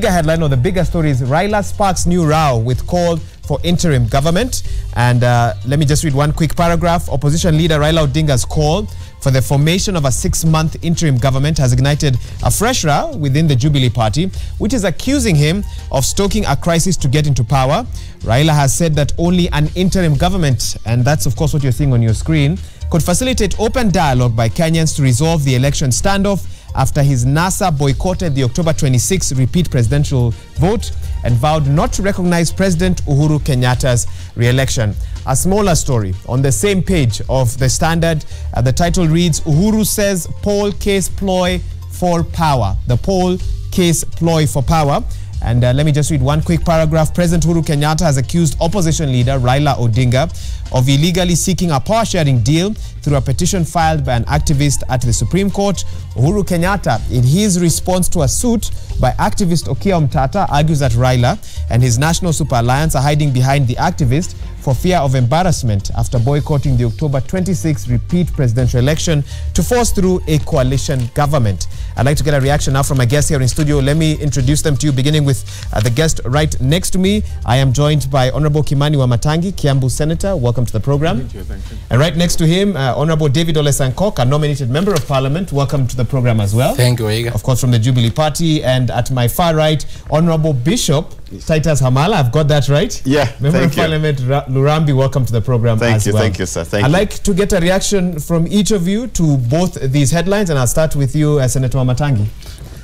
bigger headline or the bigger story is Raila sparks new row with call for interim government. And let me just read one quick paragraph. Opposition leader Raila Odinga's call for the formation of a 6-month interim government has ignited a fresh row within the Jubilee Party, which is accusing him of stoking a crisis to get into power. Raila has said that only an interim government, and that's of course what you're seeing on your screen, could facilitate open dialogue by Kenyans to resolve the election standoff after his NASA boycotted the October 26 repeat presidential vote and vowed not to recognize President Uhuru Kenyatta's re-election. A smaller story on the same page of the Standard. The title reads, Uhuru says poll case ploy for power. The poll case ploy for power. And let me just read one quick paragraph. President Uhuru Kenyatta has accused opposition leader Raila Odinga of illegally seeking a power-sharing deal through a petition filed by an activist at the Supreme Court. Uhuru Kenyatta, in his response to a suit by activist Okiya Omtata, argues that Raila and his National Super Alliance are hiding behind the activist for fear of embarrassment after boycotting the October 26 repeat presidential election to force through a coalition government. I'd like to get a reaction now from my guests here in studio. Let me introduce them to you, beginning with the guest right next to me. I am joined by Honorable Kimani Wamatangi, Kiambu Senator. Welcome to the program. Thank you, thank you. And right next to him, Honorable David Ole Sankok, a nominated member of Parliament. Welcome to the program as well. Thank you, Iga. Of course, from the Jubilee Party. And at my far right, Honorable Bishop Titus Hamala. I've got that right? Yeah, Member of Parliament Lurambi, welcome to the program as well. Thank you, sir. Thank you. I'd like to get a reaction from each of you to both these headlines, and I'll start with you, Senator Wamatangi.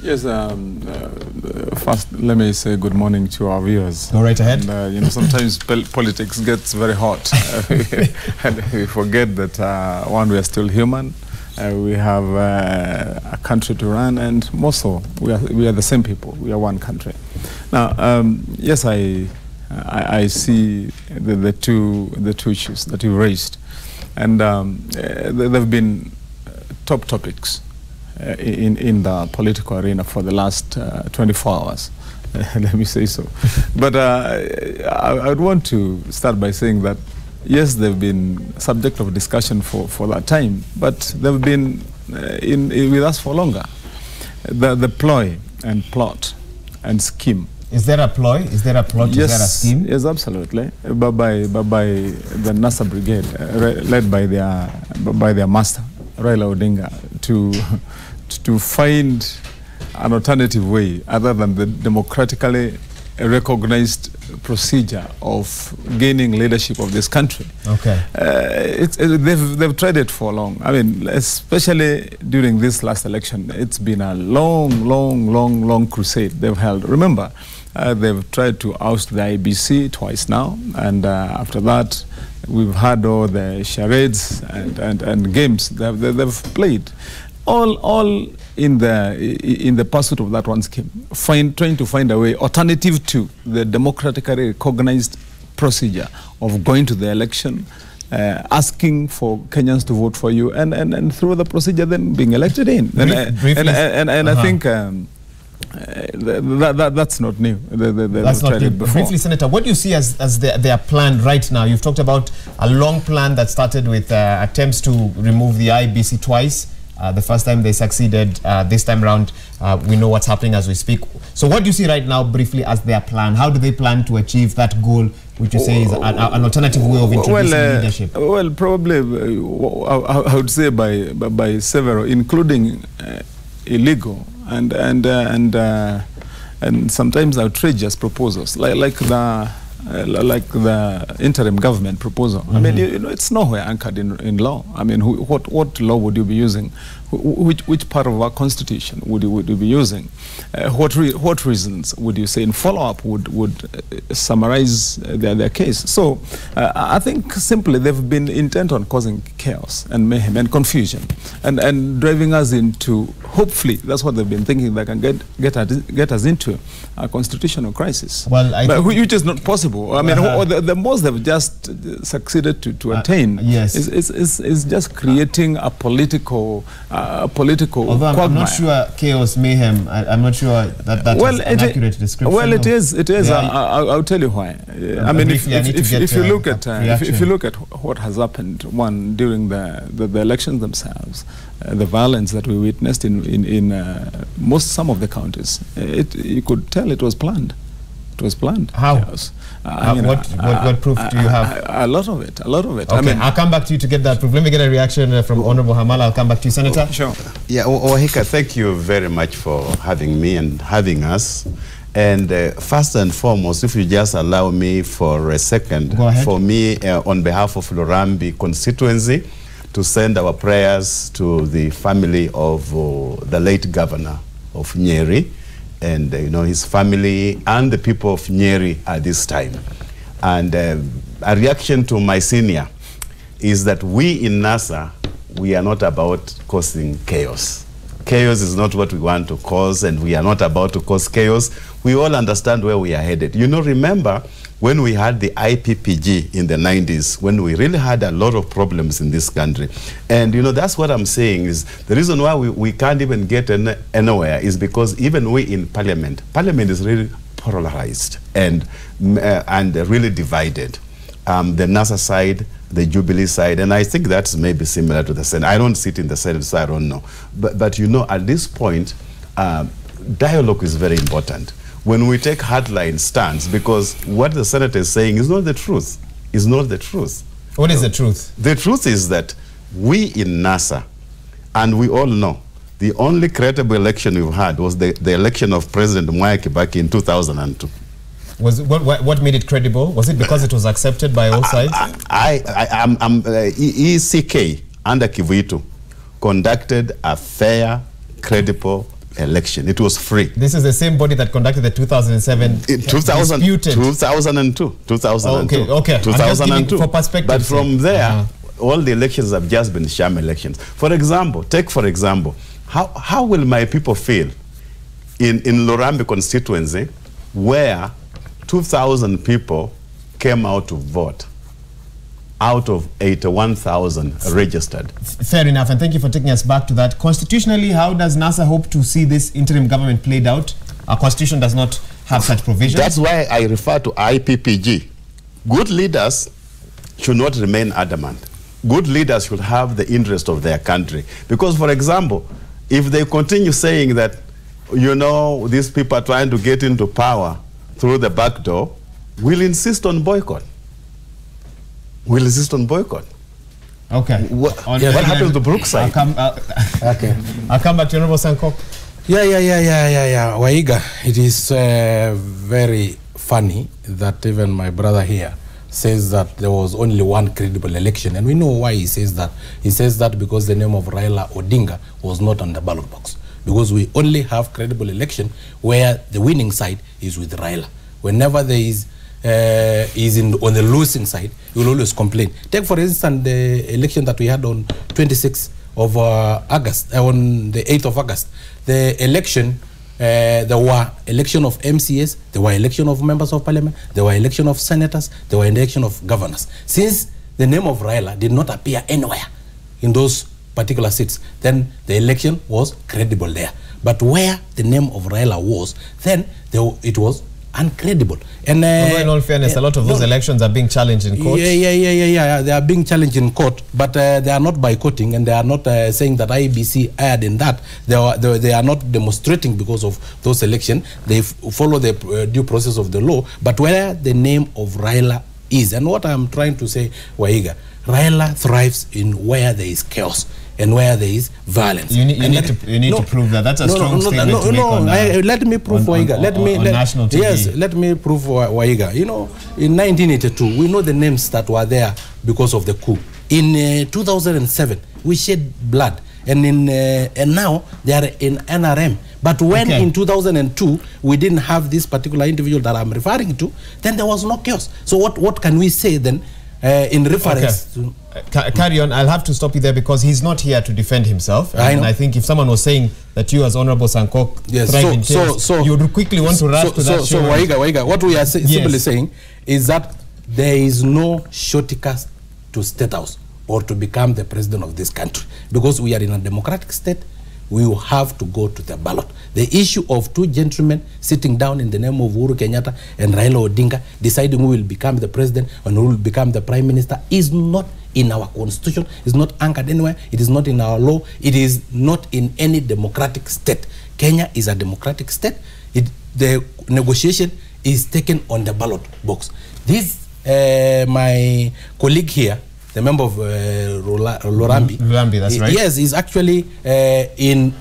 Yes, first let me say good morning to our viewers. Go right ahead. And, you know, sometimes politics gets very hot and we forget that one, we are still human. We have a country to run, and more so, we are the same people. We are one country. Now, yes, I see the two issues that you raised, and there have been top topics in the political arena for the last 24 hours. Let me say so. But I would want to start by saying that yes, they've been subject of discussion for that time, but they've been with us for longer. The ploy and plot and scheme. Is there a ploy? Is there a plot? Yes, is there a scheme? Yes, absolutely. By the NASA Brigade, led by their master, Raila Odinga, to find an alternative way other than the democratically recognized procedure of gaining leadership of this country. Okay. They've tried it for long. I mean, especially during this last election, it's been a long crusade they've held. Remember, they've tried to oust the IBC twice now, and after that, we've had all the charades and games they've played, all in the pursuit of that one scheme, trying to find a way alternative to the democratically recognized procedure of going to the election, asking for Kenyans to vote for you, and through the procedure then being elected in. I think that's not new. That's not new. Briefly, Senator, what do you see as their plan right now? You've talked about a long plan that started with attempts to remove the IBC twice. The first time they succeeded. This time around, we know what's happening as we speak. So what do you see right now, briefly, as their plan? How do they plan to achieve that goal, which you say is an alternative way of introducing leadership? Well, probably, I would say by several, including illegal and sometimes outrageous proposals, like the interim government proposal. I mean, you know, it's nowhere anchored in law. I mean, what law would you be using? Which part of our constitution would you be using? What reasons would you say in follow-up would summarize their case? So I think simply they've been intent on causing chaos and mayhem and confusion and driving us into, hopefully, that's what they've been thinking, they can get us into a constitutional crisis. Well, which is not possible. I mean, the most they've just succeeded to attain yes, is just creating a political political Although I'm quagmire. not sure chaos, mayhem, I'm not sure that that's an accurate description. Well, it is. I'll tell you why. I mean, if you look at what has happened, one, during the elections themselves, the violence that we witnessed in some of the counties, you could tell it was planned. It was planned. How? Yes. What proof do you have? A lot of it. Okay, I mean, I'll come back to you to get that proof. Let me get a reaction from Honorable Hamala. I'll come back to you, Senator. Sure. Yeah, Wahika, thank you very much for having me and having us. And first and foremost, if you just allow me for a second, for me, on behalf of Lurambi constituency, to send our prayers to the family of the late governor of Nyeri, and his family and the people of Nyeri at this time. And a reaction to my senior is that we in NASA, we are not about causing chaos. Chaos is not what we want to cause, and we are not about to cause chaos. We all understand where we are headed. Remember when we had the IPPG in the 90s, when we really had a lot of problems in this country. And that's what I'm saying is the reason why we can't even get anywhere is because even we in Parliament is really polarized and really divided. The NASA side, the Jubilee side, and I think that's maybe similar to the Senate. I don't sit in the Senate, so I don't know. But at this point, dialogue is very important. When we take hardline stance, because what the senator is saying is not the truth. Is not the truth. What is the truth? The truth is that we in NASA, and we all know, the only credible election we've had was the election of President Mwai Kibaki in 2002. What made it credible? Was it because it was accepted by all sides? ECK under Kivuitu conducted a fair, credible election. It was free. This is the same body that conducted the 2007 disputed. 2002. 2002. Okay. 2002. For perspective. But from there, all the elections have just been sham elections. For example, how will my people feel in Lurambi constituency where 2,000 people came out to vote out of 81,000 registered? Fair enough, and thank you for taking us back to that. Constitutionally, how does NASA hope to see this interim government played out? Our constitution does not have such provisions. That's why I refer to IPPG. Good leaders should not remain adamant. Good leaders should have the interest of their country. Because, for example, if they continue saying that, these people are trying to get into power through the back door, we'll insist on boycott. We'll insist on boycott. Okay. What happened to Brookside? I'll come back to Honorable Sankok. Yeah. Waiga, it is very funny that even my brother here says that there was only one credible election, and we know why he says that. He says that because the name of Raila Odinga was not on the ballot box. Because we only have credible election where the winning side is with Raila. Whenever there is on the losing side, you will always complain. Take for instance the election that we had on 26th of August, on the 8th of August. The election, there were election of MCAs, there were election of members of parliament, there were election of senators, there were election of governors. Since the name of Raila did not appear anywhere in those particular seats, then the election was credible there. But where the name of Raila was, then it was uncredible. And in all fairness, a lot of those elections are being challenged in court. Yeah. They are being challenged in court, but they are not boycotting, and they are not saying that IBC erred in that. They are not demonstrating because of those elections. They follow the due process of the law. But where the name of Raila is, and what I'm trying to say, Waiga, Raila thrives in where there is chaos and where there is violence. You need to prove that. That's a strong statement to make on let me prove Waiga. Let me prove Waiga. In 1982, we know the names that were there because of the coup. In 2007, we shed blood, and now they are in NRM. But when in 2002 we didn't have this particular individual that I'm referring to, then there was no chaos. So what can we say then in reference to? Carry on. I'll have to stop you there because he's not here to defend himself. And I think if someone was saying that you as Honorable Sankok you would quickly want to rush to that. So Waiga, what we are simply saying is that there is no shortcut to State House. or to become the president of this country. Because we are in a democratic state, we will have to go to the ballot. The issue of two gentlemen sitting down in the name of Uhuru Kenyatta and Raila Odinga deciding who will become the president and who will become the prime minister is not in our constitution, is not anchored anywhere, it is not in our law, it is not in any democratic state. Kenya is a democratic state. The negotiation is taken on the ballot box. This, my colleague here, the member of Lurambi, that's right. Yes, is actually in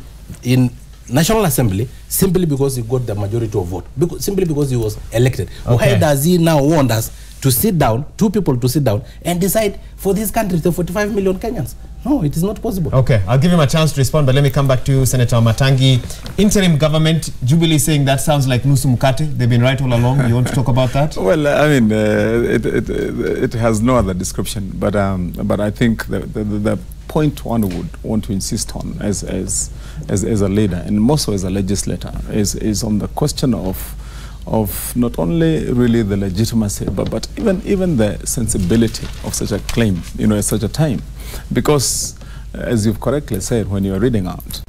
National Assembly simply because he got the majority of vote, simply because he was elected. Okay. Why does he now want us to sit down, two people to sit down and decide for this country, the 45 million Kenyans? No, it is not possible. Okay, I'll give him a chance to respond, but let me come back to you, Senator Matangi. Interim government, Jubilee saying that sounds like nusu mkate. They've been right all along. You want to talk about that? Well, I mean, it has no other description, but I think the point one would want to insist on as a leader and more so as a legislator is on the question of not only really the legitimacy, but even the sensibility of such a claim, at such a time. Because, as you've correctly said when you're reading out,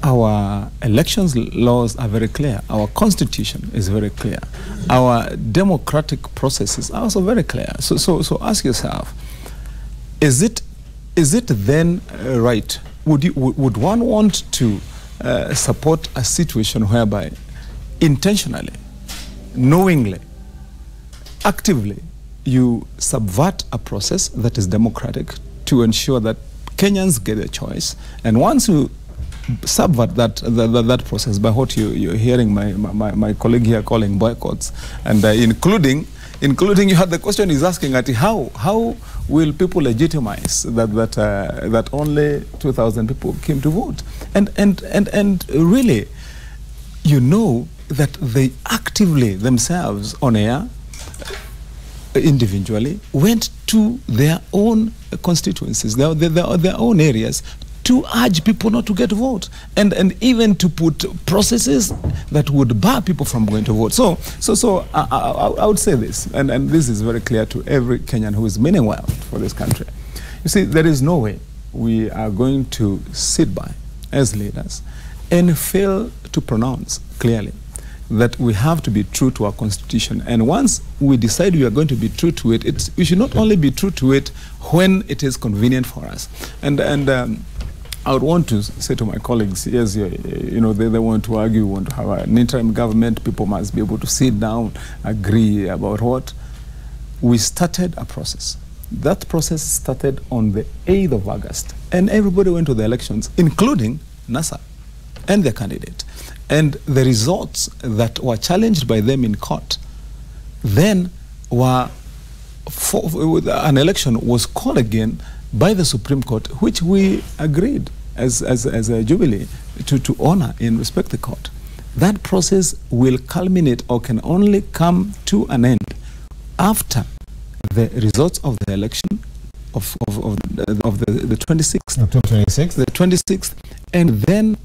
our elections laws are very clear. Our constitution is very clear. Our democratic processes are also very clear. So ask yourself, is it then right? Would one want to support a situation whereby intentionally, knowingly, actively, you subvert a process that is democratic to ensure that Kenyans get a choice, and once you subvert that process by what you're hearing my colleague here calling boycotts, and including you had the question is asking at how will people legitimize that only 2,000 people came to vote, and really, that they actively themselves on air individually went to their own constituencies, their own areas, to urge people not to get a vote, and even to put processes that would bar people from going to vote. So I would say this, and this is very clear to every Kenyan who is meaning well for this country. You see, there is no way we are going to sit by as leaders and fail to pronounce clearly that we have to be true to our constitution. And once we decide we are going to be true to it, we should not only be true to it when it is convenient for us. And I would want to say to my colleagues, yes, they want to argue, want to have an interim government, people must be able to sit down, agree about what. We started a process. That process started on the 8th of August, and everybody went to the elections, including NASA and the candidate. And the results that were challenged by them in court then were an election was called again by the Supreme Court, which we agreed as a Jubilee to honor and respect the court. That process will culminate or can only come to an end after the results of the election of the 26th. October 26th. The 26th. And then,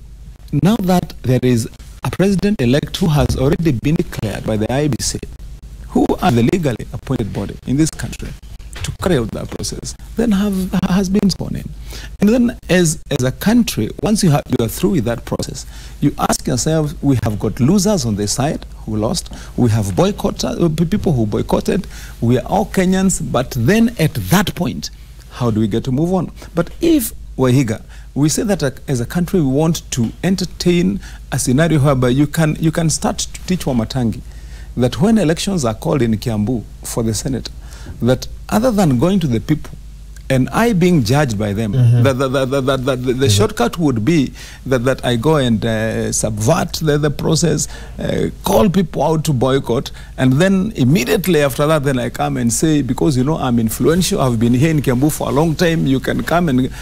now that there is a president-elect who has already been declared by the IEBC, who are the legally appointed body in this country to carry out that process, then has been sworn in. And then as a country, once you are through with that process, you ask yourself, we have got losers on the side who lost, we have people who boycotted, we are all Kenyans, but then at that point, how do we get to move on? But if Wahiga, we say that as a country we want to entertain a scenario whereby you can start to teach Wamatangi that when elections are called in Kiambu for the Senate, that other than going to the people and I being judged by them, the shortcut would be that I go and subvert the process, call people out to boycott, and then immediately after that, then I come and say, because I'm influential, I've been here in Kiambu for a long time, you can come and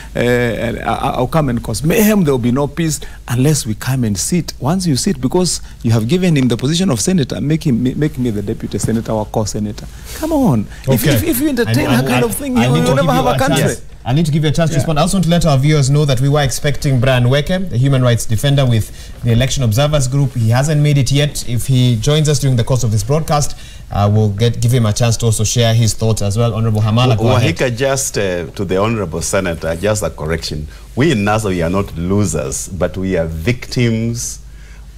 I'll come and cause mayhem, there will be no peace unless we come and sit. Once you sit, because you have given him the position of senator, make me the deputy senator or co-senator. Come on. Okay. If you entertain that kind of thing, you will never have a country. Yes. I need to give you a chance to respond. I also want to let our viewers know that we were expecting Brian Weke, the human rights defender with the Election Observers Group. He hasn't made it yet. If he joins us during the course of this broadcast, we'll give him a chance to also share his thoughts as well. Honorable Hamala, go ahead. Wahika, just to the Honorable Senator, just a correction. We in NASA, we are not losers, but we are victims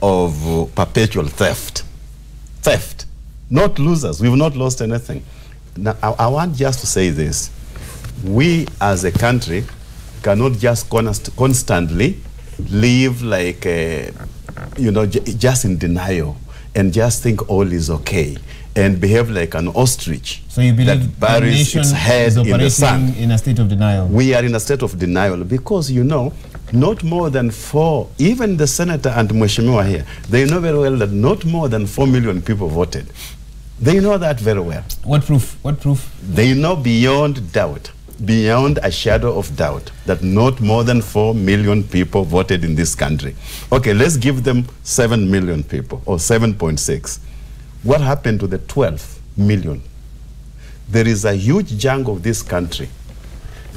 of perpetual theft. Theft. Not losers. We've not lost anything. Now, I want just to say this. We as a country cannot just constantly live like, just in denial and just think all is okay and behave like an ostrich. So you believe that buries its head in the sand. In a state of denial? We are in a state of denial because, not more than 4, even the senator and Mheshimiwa here, they know very well that not more than 4 million people voted. They know that very well. What proof? What proof? They know beyond doubt, beyond a shadow of doubt, that not more than 4 million people voted in this country. Okay, let's give them 7 million people, or 7.6. What happened to the 12 million? There is a huge chunk of this country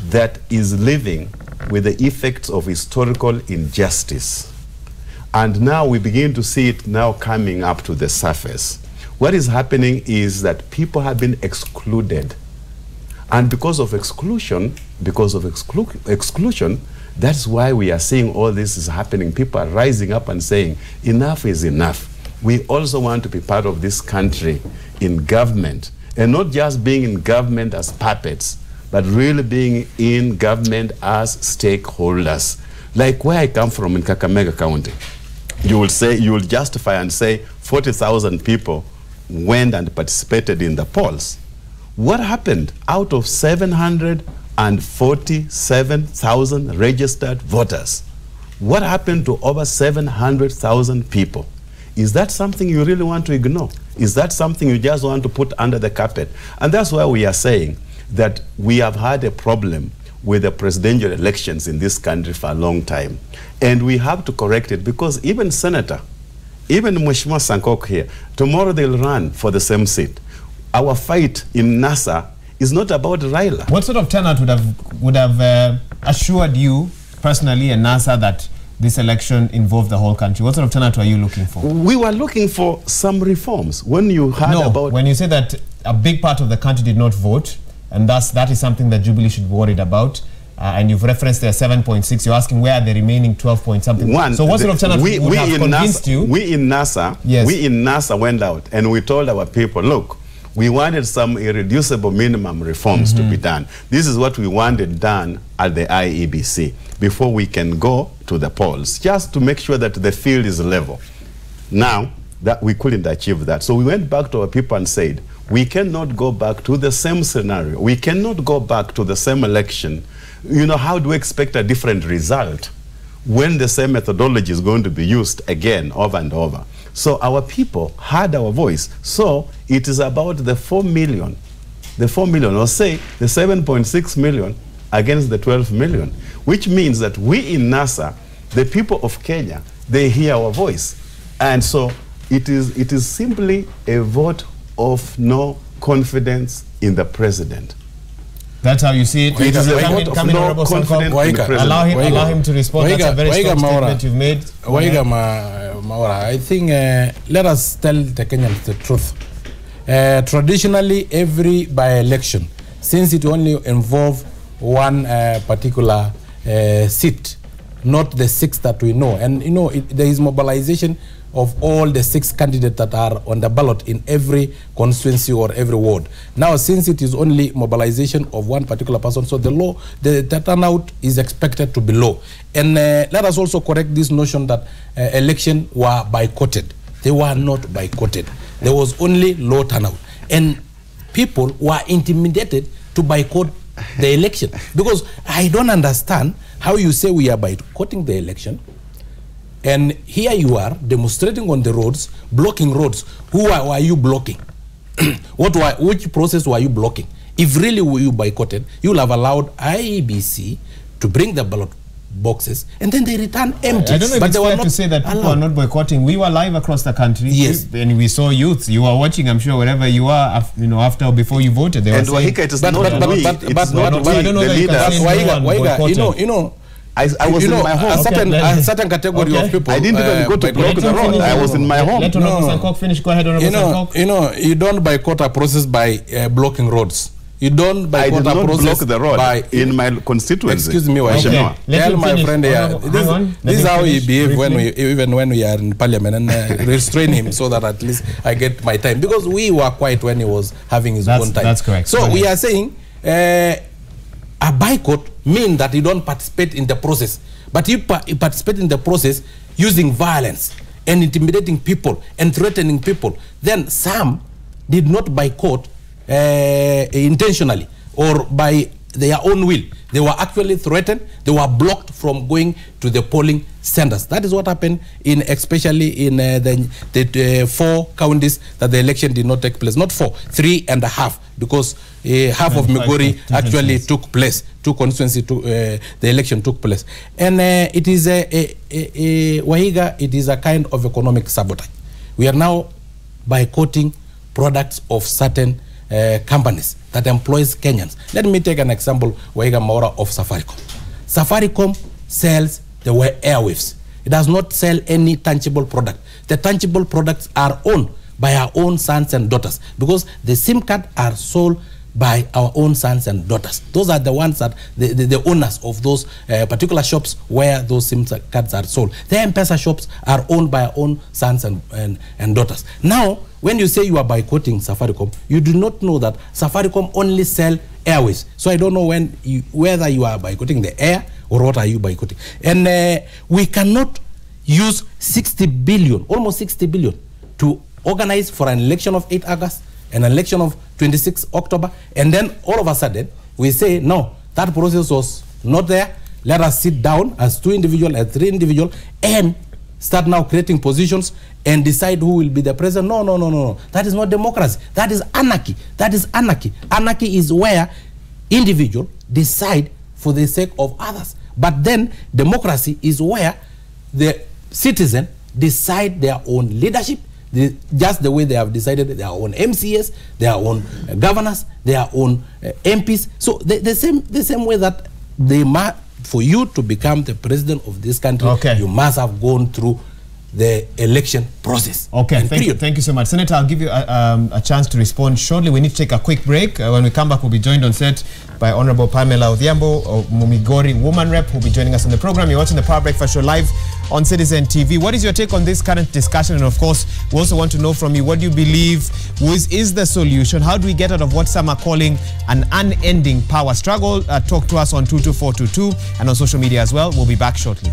that is living with the effects of historical injustice. And now we begin to see it now coming up to the surface. What is happening is that people have been excluded. And because of exclusion, that's why we are seeing all this is happening. People are rising up and saying, enough is enough. We also want to be part of this country in government, and not just being in government as puppets, but really being in government as stakeholders. Like where I come from in Kakamega County, you will justify and say 40,000 people went and participated in the polls. What happened out of 747,000 registered voters? What happened to over 700,000 people? Is that something you really want to ignore? Is that something you just want to put under the carpet? And that's why we are saying that we have had a problem with the presidential elections in this country for a long time. And we have to correct it because even Mheshimiwa Sankok here, tomorrow they'll run for the same seat. Our fight in NASA is not about Raila. What sort of turnout would have assured you personally and NASA that this election involved the whole country? What sort of turnout were you looking for? We were looking for some reforms. When you heard when you say that a big part of the country did not vote, and thus that is something that Jubilee should be worried about, and you've referenced the 7.6, you're asking where are the remaining 12 point something. So what sort of turnout would have convinced you? We in NASA went out and we told our people, look, we wanted some irreducible minimum reforms to be done. This is what we wanted done at the IEBC before we can go to the polls, just to make sure that the field is level. Now, that we couldn't achieve that. So we went back to our people and said, we cannot go back to the same scenario. We cannot go back to the same election. How do we expect a different result when the same methodology is going to be used again over and over? So our people heard our voice. So it is about the 4 million, or say the 7.6 million against the 12 million, which means that we in NASA, the people of Kenya, they hear our voice. And so it is simply a vote of no confidence in the president. That's how you see it. It is a vote of no confidence in the president. Allow him to respond. That's a very strong statement you've made. Maura, I think let us tell the Kenyans the truth. Traditionally, every by-election, since it only involves one particular seat, not the 6 that we know, and there is mobilization of all the 6 candidates that are on the ballot in every constituency or every ward. Now, since it is only mobilization of one particular person, so the turnout is expected to be low. And let us also correct this notion that elections were boycotted. They were not boycotted. There was only low turnout. And people were intimidated to boycott the election. Because I don't understand how you say we are boycotting the election, and here you are demonstrating on the roads, blocking roads. Who are you blocking? Which process were you blocking? If really you boycotted, you will have allowed IEBC to bring the ballot boxes and then they return empty. I don't know if it's fair to say that people are not boycotting. We were live across the country. Yes. And we saw youths. You were watching, I'm sure, wherever you are, after or before you voted. They were saying, Wahika, it is not we. It's not we. Wahika, you know, I was in my home. A certain category of people. I didn't even go to block the road. I was in my home. Let Honorable Sankok finish. Go ahead, Honorable Sankok. You don't boycott a process by blocking roads. You don't boycott a process block the road in my constituency. Excuse me, Wahika. Tell my friend here. This is how he behaves even when we are in parliament, and restrain him so that at least I get my time. Because we were quiet when he was having his own time. That's correct. So we are saying a boycott means that you don't participate in the process, but you participate in the process using violence and intimidating people and threatening people. Then some did not boycott intentionally or by their own will. They were actually threatened. They were blocked from going to the polling centers. That is what happened especially in the 4 counties that the election did not take place. Not 4, 3.5, because half of Migori actually took place. 2 constituencies, the election took place. And it is Wahiga, it is a kind of economic sabotage. We are now boycotting products of certain companies that employs Kenyans. Let me take an example, Wahiga Maura, of Safaricom. Safaricom sells the airwaves. It does not sell any tangible product. The tangible products are owned by our own sons and daughters, because the SIM card are sold by our own sons and daughters. Those are the ones that the owners of those particular shops where those SIM cards are sold. The M-Pesa shops are owned by our own sons and daughters. Now, when you say you are boycotting Safaricom, you do not know that Safaricom only sell airways. So I don't know whether you are boycotting the air or what are you boycotting. And we cannot use 60 billion, almost 60 billion, to organize for an election of 8 August, an election of 26 October, and then all of a sudden we say, no, that process was not there. Let us sit down as 2 individuals, as 3 individuals, and start now creating positions and decide who will be the president. No. That is not democracy. That is anarchy. That is anarchy. Anarchy is where individuals decide for the sake of others. But then democracy is where the citizen decide their own leadership, just the way they have decided their own MCS, their own governors, their own MPs. So the same way that for you to become the president of this country, you must have gone through the election process. Okay, thank you so much. Senator, I'll give you a chance to respond shortly. We need to take a quick break. When we come back, we'll be joined on set by Honorable Pamela Odhiambo, of Mumigori Woman Rep, who will be joining us on the program. You're watching the Power Breakfast Show live on Citizen TV. What is your take on this current discussion? And of course, we also want to know from you, what do you believe is the solution? How do we get out of what some are calling an unending power struggle? Talk to us on 22422 and on social media as well. We'll be back shortly.